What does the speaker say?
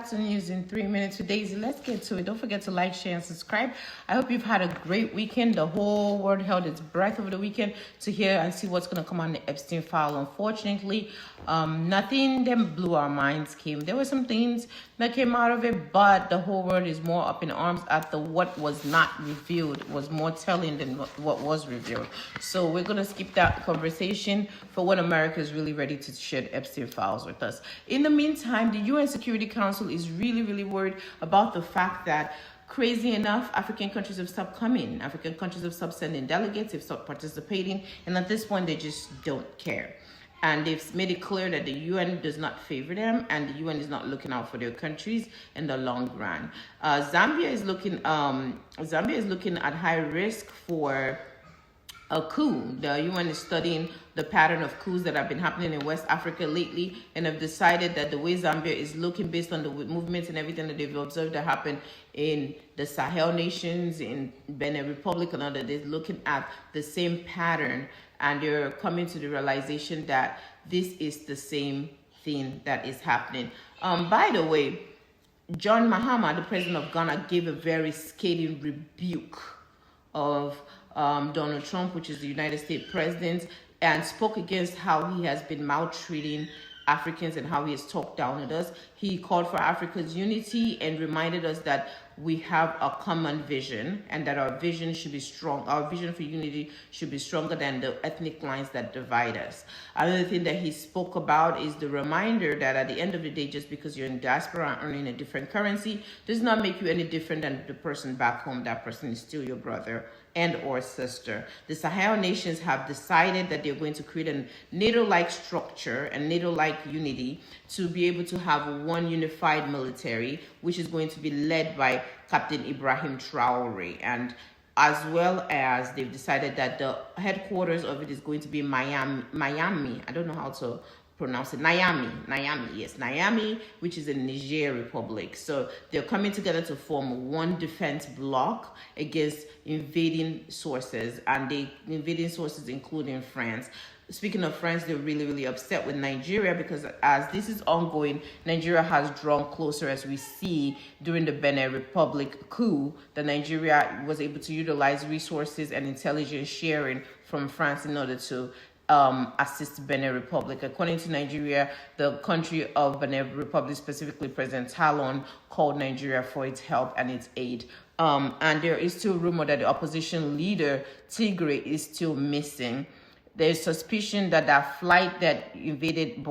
to news in 3 minutes with Daisy. Let's get to it. Don't forget to like, share, and subscribe. I hope you've had a great weekend. The whole world held its breath over the weekend to hear and see what's going to come on the Epstein file. Unfortunately, nothing that blew our minds came. There were some things that came out of it, but the whole world is more up in arms at the what was not revealed was more telling than what was revealed. So we're going to skip that conversation for when America is really ready to share the Epstein files with us. In the meantime, the UN Security Council is really worried about the fact that, crazy enough, African countries have stopped coming. African countries have stopped sending delegates, they've stopped participating, and at this point, they just don't care. And they've made it clear that the UN does not favor them, and the UN is not looking out for their countries in the long run. Zambia is looking at high risk for a coup. The UN is studying the pattern of coups that have been happening in West Africa lately, and have decided that the way Zambia is looking, based on the movements and everything that they've observed that happen in the Sahel nations, in Benin Republic and other, they're looking at the same pattern, and they're coming to the realization that this is the same thing that is happening. By the way, John Mahama, the president of Ghana, gave a very scathing rebuke of Donald Trump, which is the United States president, and spoke against how he has been maltreating Africans and how he has talked down at us. He called for Africa's unity and reminded us that we have a common vision and that our vision should be strong. Our vision for unity should be stronger than the ethnic lines that divide us. Another thing that he spoke about is the reminder that at the end of the day, just because you're in diaspora and earning a different currency does not make you any different than the person back home. That person is still your brother and or sister. The Sahel nations have decided that they're going to create a NATO-like structure and NATO-like unity to be able to have one unified military, which is going to be led by Captain Ibrahim Traore. And as well as they've decided that the headquarters of it is going to be Miami. I don't know how to pronounce it. Niamey, which is in Niger Republic. So they're coming together to form one defense bloc against invading sources, and the invading sources including France. Speaking of France, they're really upset with Nigeria because as this is ongoing, Nigeria has drawn closer, as we see during the Benin Republic coup, that Nigeria was able to utilize resources and intelligence sharing from France in order to assist Benin Republic. According to Nigeria, the country of Benin Republic, specifically President Talon, called Nigeria for its help and its aid. And there is still rumor that the opposition leader, Tigray, is still missing. There's suspicion that that flight that invaded